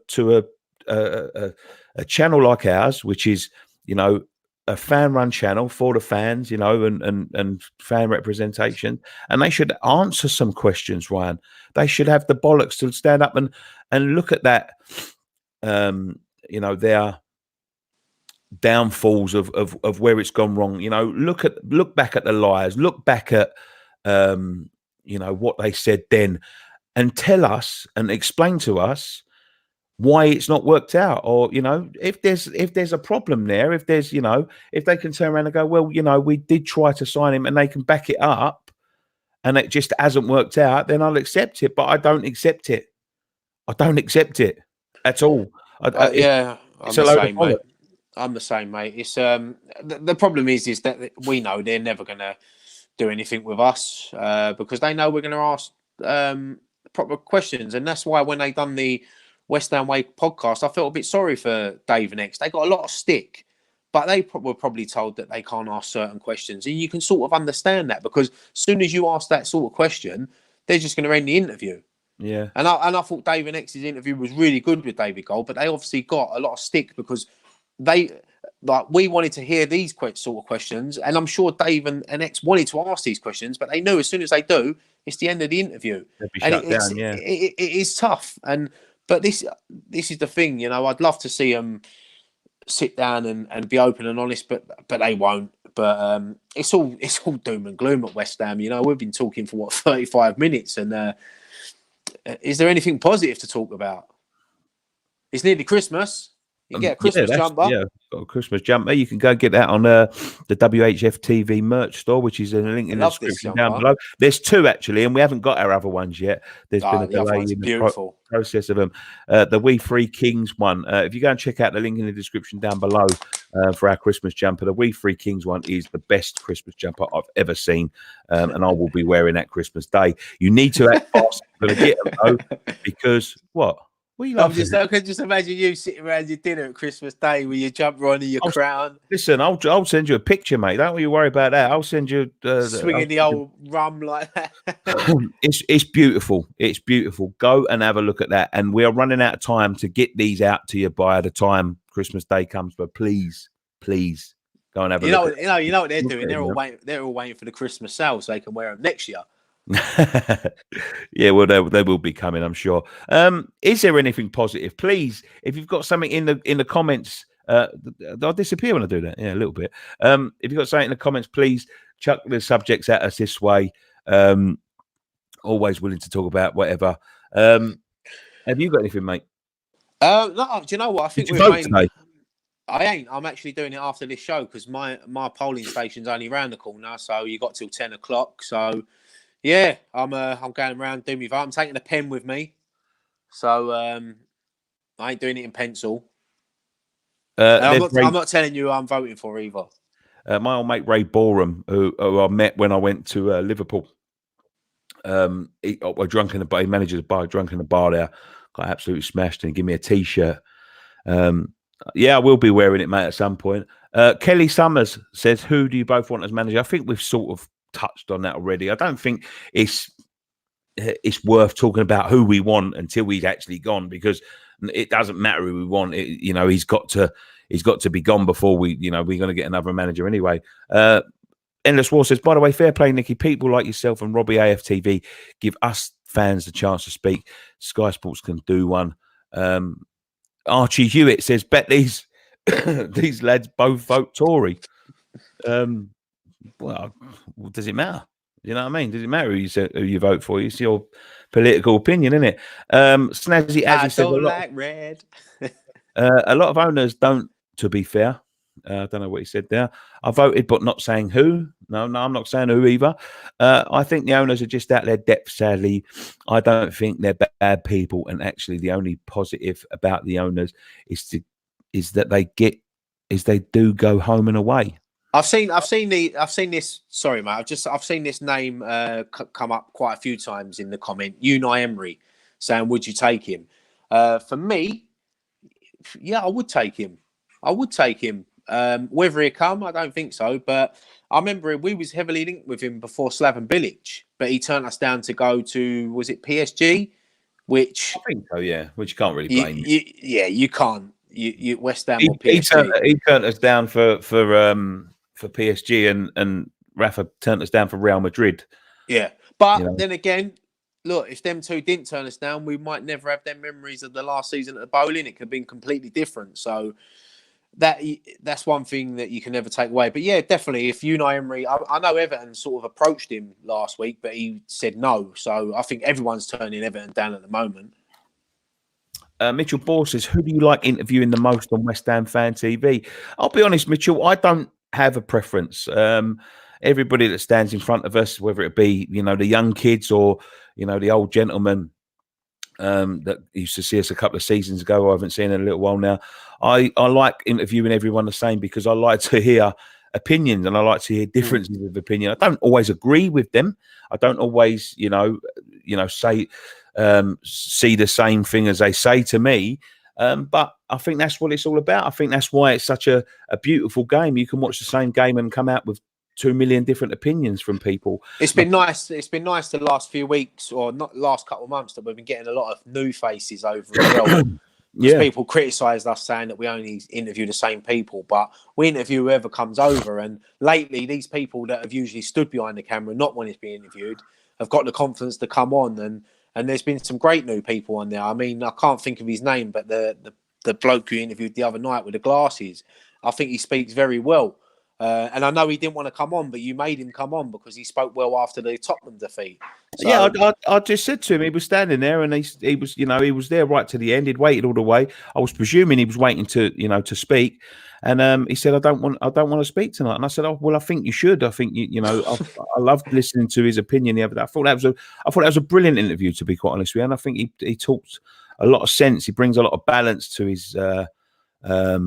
channel like ours, which is a fan-run channel for the fans, and fan representation, and they should answer some questions. Ryan, they should have the bollocks to stand up and look at that. Their downfalls of where it's gone wrong. Look back at the lies. Look back at what they said then, and tell us and explain to us why it's not worked out, or if there's a problem there, if there's if they can turn around and go, well, we did try to sign him, and they can back it up, and it just hasn't worked out, then I'll accept it. But I don't accept it. I don't accept it at all. I'm the same, mate. I'm the same, mate. It's the problem is that we know they're never going to do anything with us because they know we're going to ask proper questions, and that's why when they done the West Ham Way podcast, I felt a bit sorry for Dave and X. They got a lot of stick, but they were probably told that they can't ask certain questions, and you can sort of understand that because as soon as you ask that sort of question, they're just going to end the interview. Yeah, and I thought Dave and X's interview was really good with David Gold, but they obviously got a lot of stick because we wanted to hear these sort of questions, and I'm sure Dave and X wanted to ask these questions, but they knew as soon as they do, it's the end of the interview. They'll be shut down. Yeah, it is tough, but this is the thing, I'd love to see them sit down and be open and honest, but they won't. But it's all doom and gloom at West Ham. We've been talking for 35 minutes, and is there anything positive to talk about? It's nearly Christmas. You get a Christmas jumper. Yeah, got a Christmas jumper. You can go get that on the WHFTV merch store, which is in a link in the description down below. There's 2 actually, and we haven't got our other ones yet. There's been a delay in the process of them. The We Three Kings one. If you go and check out the link in the description down below for our Christmas jumper, the We Three Kings one is the best Christmas jumper I've ever seen, and I will be wearing that Christmas Day. You need to act fast to get them though, because what? I can just imagine you sitting around your dinner at Christmas Day with your jumper on and your crown. Listen, I'll send you a picture, mate. Don't you worry about that. I'll send you swinging the old rum like that. It's beautiful. It's beautiful. Go and have a look at that. And we are running out of time to get these out to you by the time Christmas Day comes. But please go and have a look. You know what they're doing. They're all waiting for the Christmas sale so they can wear them next year. Yeah, well, they will be coming, I'm sure. Is there anything positive? Please, if you've got something in the comments, I'll disappear when I do that. Yeah, a little bit. If you've got something in the comments, please chuck the subjects at us this way. Always willing to talk about whatever. Have you got anything, mate? No, do you know what? I think I ain't. I'm actually doing it after this show because my polling station's only around the corner, so you got till 10 o'clock. So yeah, I'm going around doing my vote. I'm taking a pen with me, so I ain't doing it in pencil. I'm not telling you who I'm voting for either. My old mate Ray Boreham, who I met when I went to Liverpool. We're drunk in the bar. He manages a bar, drunk in the bar there. Got absolutely smashed and he gave me a T-shirt. Yeah, I will be wearing it, mate, at some point. Kelly Summers says, "Who do you both want as manager?" I think we've sort of touched on that already. I don't think it's worth talking about who we want until he's actually gone, because it doesn't matter who we want. He's got to be gone before we're going to get another manager anyway. Endless War says, "By the way, fair play, Nicky. People like yourself and Robbie AFTV give us fans the chance to speak. Sky Sports can do one." Archie Hewitt says, "Bet these these lads both vote Tory." Well, does it matter? You know what I mean? Does it matter who you vote for? It's your political opinion, isn't it? Snazzy Azzy says, red. A lot of owners don't, to be fair. I don't know what he said there. I voted, but not saying who. No, I'm not saying who either. I think the owners are just out their depth, sadly. I don't think they're bad people. And actually, the only positive about the owners is that they do go home and away. I've seen this. Sorry, mate. I've seen this name come up quite a few times in the comment. Unai Emery saying, "Would you take him?" For me, yeah, I would take him. Whether he come, I don't think so. But I remember we was heavily linked with him before Slaven Bilic, but he turned us down to go to, was it PSG? Which I think so, yeah. Which you can't really blame. You can't. You West Ham or PSG. He turned us down for PSG, and Rafa turned us down for Real Madrid. Yeah, but then again, look, if them two didn't turn us down, we might never have them memories of the last season at the Bowling. It could have been completely different. So that's one thing that you can never take away. But yeah, definitely, if Unai Emery, I know Everton sort of approached him last week, but he said no. So I think everyone's turning Everton down at the moment. Mitchell Bohr says, "Who do you like interviewing the most on West Ham Fan TV?" I'll be honest, Mitchell, I don't have a preference. Everybody that stands in front of us, whether it be the young kids or the old gentlemen that used to see us a couple of seasons ago, I haven't seen in a little while now. I like interviewing everyone the same, because I like to hear opinions and I like to hear differences of opinion. I don't always agree with them. I don't always say see the same thing as they say to me. But I think that's what it's all about. I think that's why it's such a beautiful game. You can watch the same game and come out with 2 million different opinions from people. It's been nice. It's been nice the last few weeks, or not last couple of months, that we've been getting a lot of new faces over as well. Yeah. People criticised us saying that we only interview the same people, but we interview whoever comes over. And lately, these people that have usually stood behind the camera, not wanting to be interviewed, have got the confidence to come on. And there's been some great new people on there. I mean, I can't think of his name, but the bloke who interviewed the other night with the glasses, I think he speaks very well. And I know he didn't want to come on, but you made him come on because he spoke well after the Tottenham defeat. Yeah, So I just said to him, he was standing there, and he was, he was there right to the end. He'd waited all the way. I was presuming he was waiting to, to speak, and he said, I don't want to speak tonight. And I said, oh well, I think you should. I think I loved listening to his opinion the other day. I thought that was a brilliant interview, to be quite honest with you. And I think he talked a lot of sense. He brings a lot of balance to his. To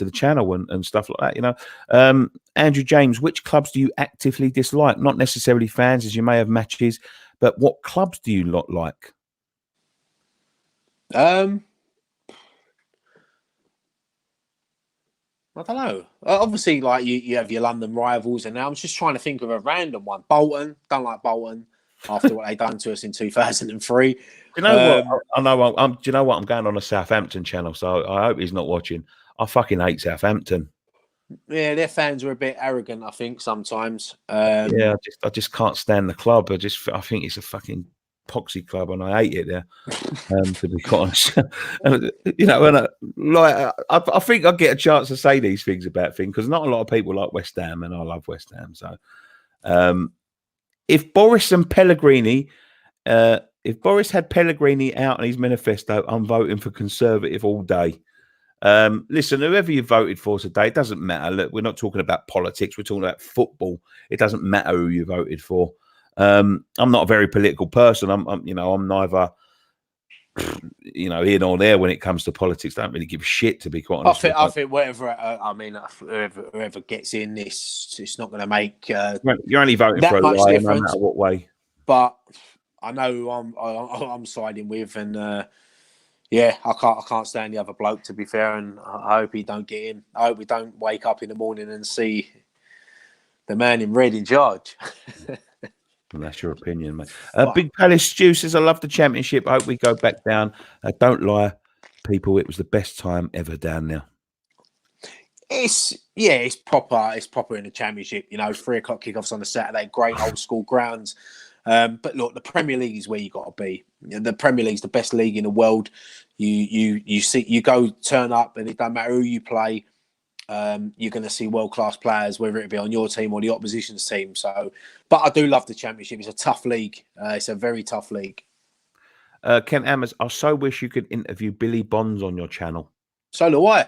the channel and stuff like that. Andrew James, which clubs do you actively dislike? Not necessarily fans, as you may have matches, but what clubs do you not like? I don't know. Obviously, like you have your London rivals, and now I'm just trying to think of a random one. Bolton, don't like Bolton after what they done to us in 2003. Do you know what? I know. Do you know what? I'm going on a Southampton channel, so I hope he's not watching. I fucking hate Southampton. Yeah, their fans are a bit arrogant, I think, sometimes. Yeah, I just can't stand the club. I think it's a fucking poxy club, and I hate it there. To be quite honest, and I think I get a chance to say these things about things because not a lot of people like West Ham, and I love West Ham. So, if Boris and Pellegrini. If Boris had Pellegrini out in his manifesto, I'm voting for Conservative all day. Listen, whoever you voted for today, it doesn't matter. Look, we're not talking about politics. We're talking about football. It doesn't matter who you voted for. I'm not a very political person. I'm neither, here nor there when it comes to politics. I don't really give a shit, to be quite honest. I think whatever. Whoever gets in this, it's not going to make. You're only voting for a much lie, difference, no matter what way. But I know who I'm siding with, and I can't stand the other bloke, to be fair, and I hope he don't get in. I hope we don't wake up in the morning and see the man in red in charge. And that's your opinion, mate. Big Palace Stew says, I love the championship. I hope we go back down. Don't lie, people. It was the best time ever down there. It's proper. It's proper in the championship. 3:00 kickoffs on a Saturday. Great old school grounds. But look, the Premier League is where you got to be. The Premier League is the best league in the world. You go turn up, and it don't matter who you play. You're going to see world-class players, whether it be on your team or the opposition's team. So, but I do love the championship. It's a tough league. It's a very tough league. Ken Ammers, I so wish you could interview Billy Bonds on your channel. So do I.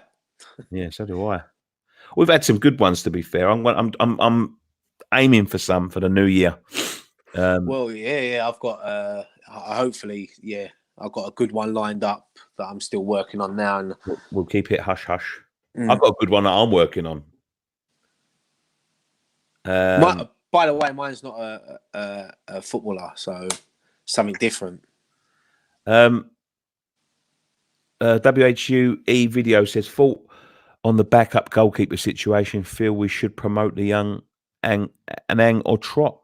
Yeah, so do I. We've had some good ones, to be fair. I'm aiming for some for the new year. Well, yeah. I've got hopefully, I've got a good one lined up that I'm still working on now, and we'll keep it hush hush. I've got a good one that I'm working on. By the way, mine's not a footballer, so something different. WHUE video says, fault on the backup goalkeeper situation. Feel we should promote the young Anang or Trot.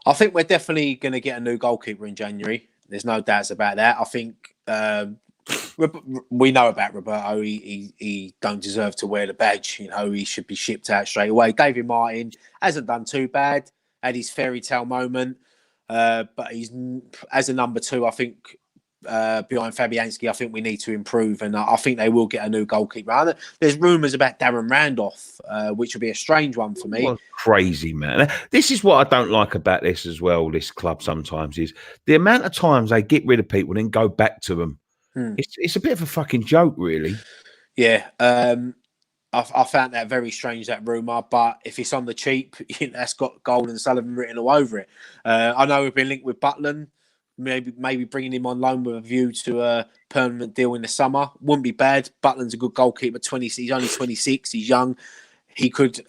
I think we're definitely going to get a new goalkeeper in January. There's no doubts about that. I think we know about Roberto. He don't deserve to wear the badge. He should be shipped out straight away. David Martin hasn't done too bad. Had his fairy tale moment, but he's as a number two. I think behind Fabianski, I think we need to improve, and I think they will get a new goalkeeper. There's rumours about Darren Randolph, which will be a strange one for me. What crazy, man. This is what I don't like about this as well, this club sometimes, is the amount of times they get rid of people and then go back to them. It's a bit of a fucking joke, really. Yeah. I found that very strange, that rumour, but if it's on the cheap, that's got Gold and Sullivan written all over it. I know we've been linked with Butland. Maybe bringing him on loan with a view to a permanent deal in the summer wouldn't be bad. Butland's a good goalkeeper. He's only 26. He's young. He could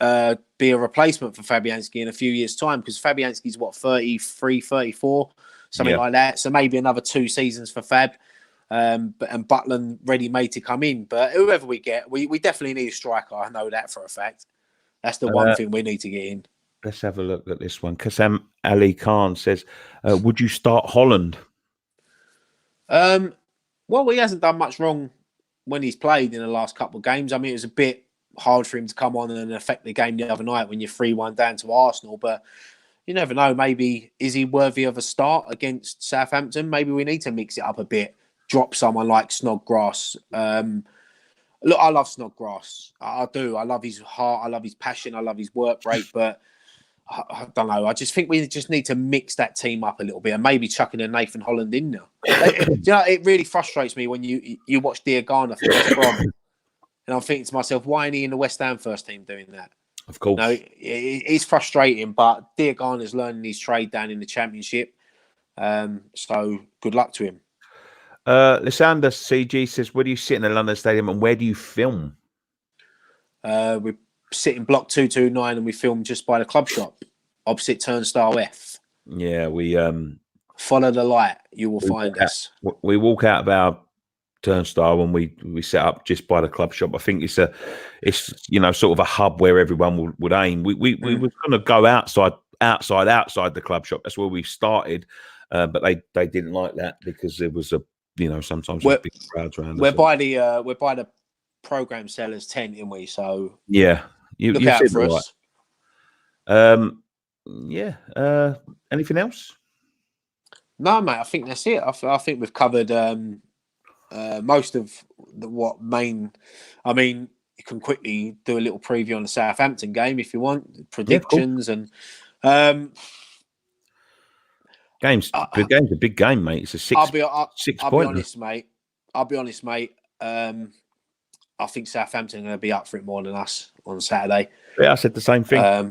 be a replacement for Fabianski in a few years' time, because Fabianski's 33, 34, something like that. So maybe another 2 seasons for Fab. And Butland ready-made to come in. But whoever we get, we definitely need a striker. I know that for a fact. That's the one thing we need to get in. Let's have a look at this one. Kassam Ali Khan says, would you start Holland? Well, he hasn't done much wrong when he's played in the last couple of games. I mean, it was a bit hard for him to come on and affect the game the other night when you're 3-1 down to Arsenal. But you never know. Maybe, is he worthy of a start against Southampton? Maybe we need to mix it up a bit. Drop someone like Snodgrass. Look, I love Snodgrass. I do. I love his heart. I love his passion. I love his work rate. But I don't know. I just think we just need to mix that team up a little bit and maybe chucking a Nathan Holland in now. It really frustrates me when you watch Diagana for West Brom, and I'm thinking to myself, why ain't he in the West Ham first team doing that? Of course. No, it's frustrating, but Diagana's learning his trade down in the Championship. So good luck to him. Lysander CG says, where do you sit in the London Stadium and where do you film? We sit in block 229 and we film just by the club shop, opposite Turnstile F. Yeah, we follow the light. You will find us. We walk out of our turnstile and we set up just by the club shop. I think it's sort of a hub where everyone would aim. We were going to go outside the club shop. That's where we started, but they didn't like that because there was sometimes big crowds around. We're by the program sellers tent, in we. So yeah, look out for us. Anything else? No, mate. I think that's it. I think we've covered most of what main. I mean, you can quickly do a little preview on the Southampton game if you want, predictions and. Game's a big game, mate. It's a 6 point. I'll be honest, mate. I think Southampton are going to be up for it more than us on Saturday. Yeah, I said the same thing. I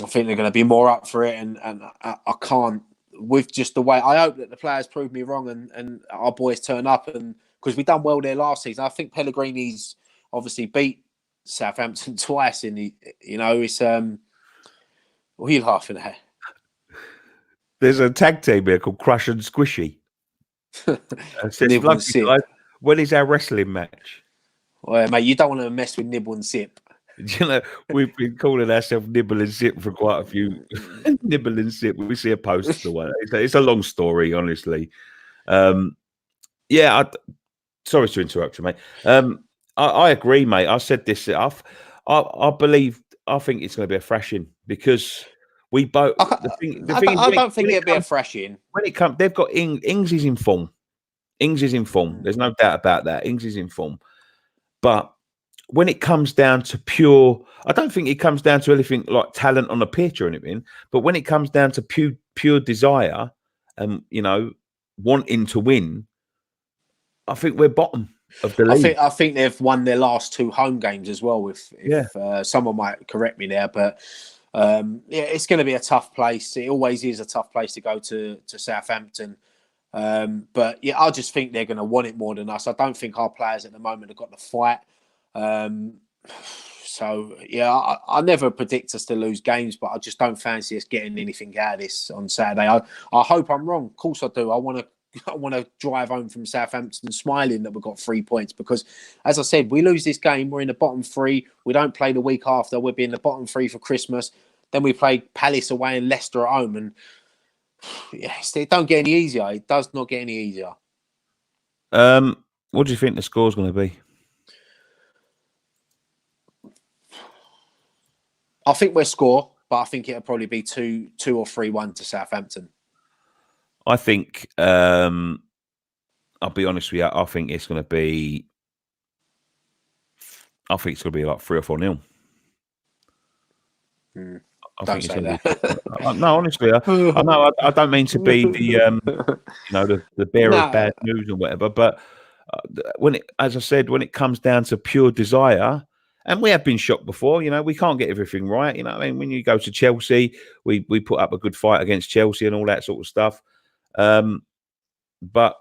think they're going to be more up for it, and I can't, with just the way. I hope that the players prove me wrong and our boys turn up, and because we've done well there last season. I think Pellegrini's obviously beat Southampton twice in the. It's what are you laughing at? There's a tag team here called Crush and Squishy. When is our wrestling match? Well, mate, you don't want to mess with Nibble and Sip. We've been calling ourselves Nibble and Sip for quite a few. Nibble and Sip. We see a poster one. It's a long story, honestly. Sorry to interrupt you, mate. I agree, mate. I said this. I think it's going to be a thrashing because we both. I don't think it'll be a thrashing. When it comes, they've got Ings is in form. Ings is in form. There's no doubt about that. Ings is in form. But when it comes down to pure, I don't think it comes down to anything like talent on the pitch or anything. But when it comes down to pure desire and wanting to win, I think we're bottom of the league. I think they've won their last 2 home games as well. Someone might correct me there, but it's going to be a tough place. It always is a tough place to go to Southampton. But yeah, I just think they're going to want it more than us. I don't think our players at the moment have got the fight. So yeah, I never predict us to lose games, but I just don't fancy us getting anything out of this on Saturday. I hope I'm wrong. Of course I do. I want to drive home from Southampton smiling that we've got 3 points because, as I said, we lose this game, we're in the bottom 3. We don't play the week after. We'll be in the bottom 3 for Christmas. Then we play Palace away and Leicester at home, and it don't get any easier. It does not get any easier. What do you think the score's going to be? I think we'll score, but I think it'll probably be 2 or 3-1 to Southampton. I think, I'll be honest with you, I think it's going to be like 3 or 4-0. Don't say that. No, honestly, I know I don't mean to be the bearer of bad news or whatever, but as I said, when it comes down to pure desire, and we have been shocked before, we can't get everything right. I mean, when you go to Chelsea, we put up a good fight against Chelsea and all that sort of stuff. But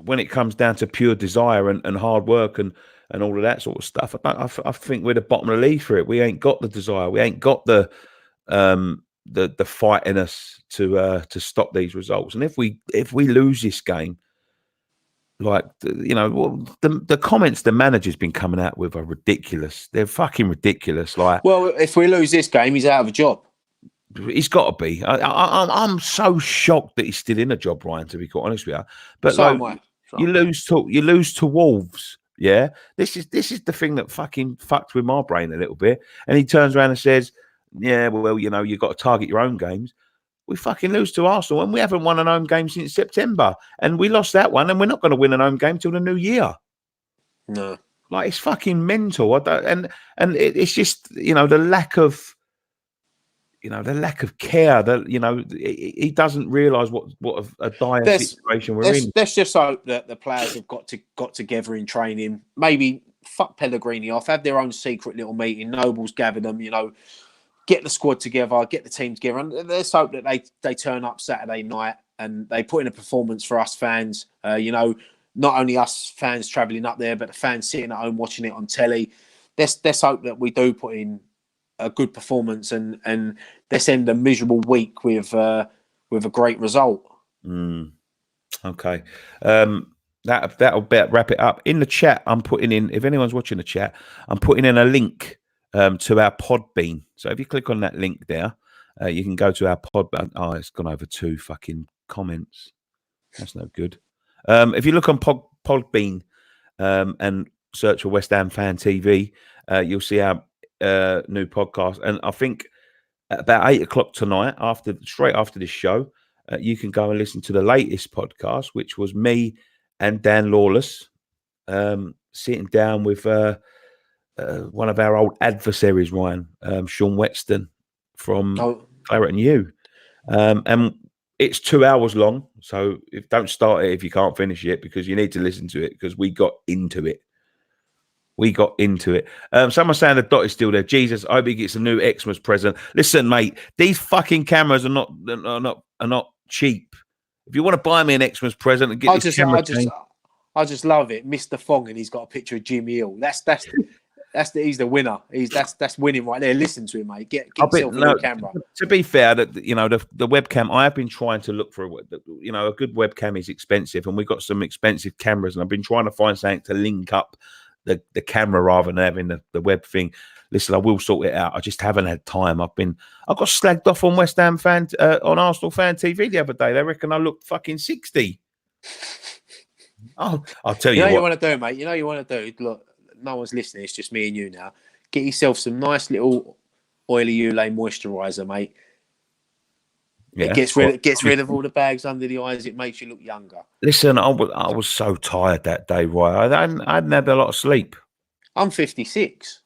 when it comes down to pure desire and hard work and all of that sort of stuff, I think we're the bottom of the league for it. We ain't got the desire. We ain't got the fight in us to stop these results. And if we lose this game, the comments the manager's been coming out with are ridiculous. They're fucking ridiculous. Well, if we lose this game, he's out of a job. He's got to be. I'm so shocked that he's still in a job, Ryan. To be quite honest with you, but you lose to Wolves. Yeah, this is the thing that fucking fucked with my brain a little bit. And he turns around and says, "Yeah, well, you've got to target your own games." We fucking lose to Arsenal, and we haven't won an home game since September, and we lost that one, and we're not going to win an home game till the new year. No. Like, it's fucking mental. It's just, the lack of, care. That he doesn't realise what a dire situation we're in. Let's just hope that the players have got together in training. Maybe fuck Pellegrini off, have their own secret little meeting. Noble's gather them, get the squad together, get the team together, and let's hope that they turn up Saturday night and they put in a performance for us fans. Not only us fans travelling up there, but the fans sitting at home watching it on telly. Let's hope that we do put in a good performance and let's end a miserable week with a great result. Okay. That'll wrap it up. In the chat, I'm putting in, if anyone's watching the chat, I'm putting in a link to our Podbean. So if you click on that link there, you can go to our Podbean. Oh, it's gone over 2 fucking comments. That's no good. If you look on Podbean and search for West Ham Fan TV, you'll see our new podcast. And I think at about 8 o'clock tonight, straight after this show, you can go and listen to the latest podcast, which was me and Dan Lawless sitting down with one of our old adversaries, Ryan, Sean Whetstone from Claret and Hugh. And it's 2 hours long, so don't start it if you can't finish it, because you need to listen to it, because we got into it. Someone's saying the dot is still there. Jesus, I hope he gets a new Xmas present. Listen, mate, these fucking cameras are not cheap. If you want to buy me an Xmas present and get I just love it. Mr. Fong, and he's got a picture of Jimmy Hill. He's the winner. That's winning right there. Listen to him, mate. Get yourself a new camera. To be fair, that the webcam, I have been trying to look for a good webcam is expensive, and we've got some expensive cameras, and I've been trying to find something to link up the camera rather than having the web thing. Listen, I will sort it out. I just haven't had time. I got slagged off on West Ham on Arsenal Fan TV the other day. They reckon I look fucking 60. Oh, I'll tell you what. You want to do, mate. You want to do. Look, no one's listening. It's just me and you now. Get yourself some nice little oily Ulay moisturiser, mate. Yeah, it gets rid of all the bags under the eyes. It makes you look younger. Listen, I was so tired that day, right? I hadn't had a lot of sleep. I'm 56.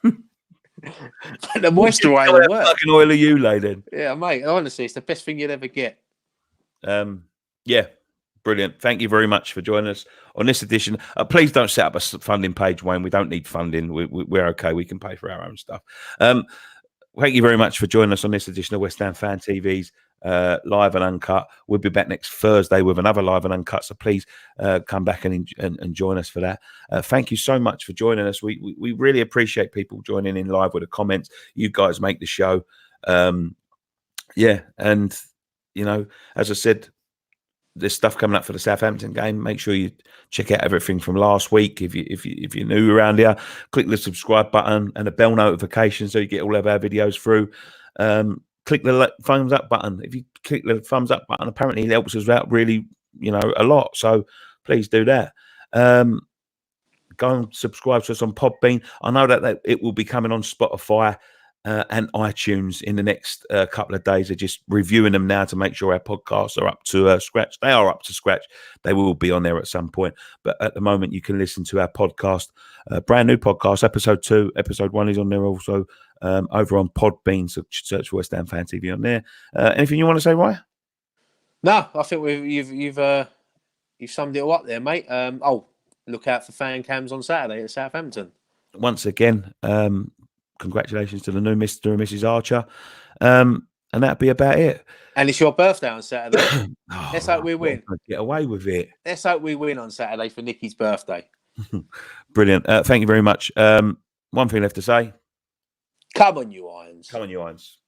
The moisturiser works. Fucking oily Ulay, then. Yeah, mate. Honestly, it's the best thing you'd ever get. Yeah. Brilliant. Thank you very much for joining us on this edition. Please don't set up a funding page, Wayne. We don't need funding. We're okay. We can pay for our own stuff. Thank you very much for joining us on this edition of West Ham Fan TV's Live and Uncut. We'll be back next Thursday with another Live and Uncut, so please come back and join us for that. Thank you so much for joining us. We really appreciate people joining in live with the comments. You guys make the show. And, as I said, there's stuff coming up for the Southampton game. Make sure you check out everything from last week. If you're new around here, click the subscribe button and the bell notification so you get all of our videos through. Click the thumbs up button. If you click the thumbs up button, apparently it helps us out really, a lot. So please do that. Go and subscribe to us on Podbean. I know that it will be coming on Spotify and iTunes in the next couple of days. They're just reviewing them now to make sure our podcasts are up to scratch. They are up to scratch. They will be on there at some point. But at the moment, you can listen to our podcast, brand new podcast, episode 2. Episode 1 is on there also over on Podbean. So search for West Ham Fan TV on there. Anything you want to say, Ryan? No, I think you've summed it all up there, mate. Look out for fan cams on Saturday at Southampton. Once again, congratulations to the new Mr. and Mrs. Archer. And that'd be about it. And it's your birthday on Saturday. Let's hope we win. Get away with it. Let's hope we win on Saturday for Nicky's birthday. Brilliant. Thank you very much. One thing left to say. Come on, you Irons. Come on, you Irons.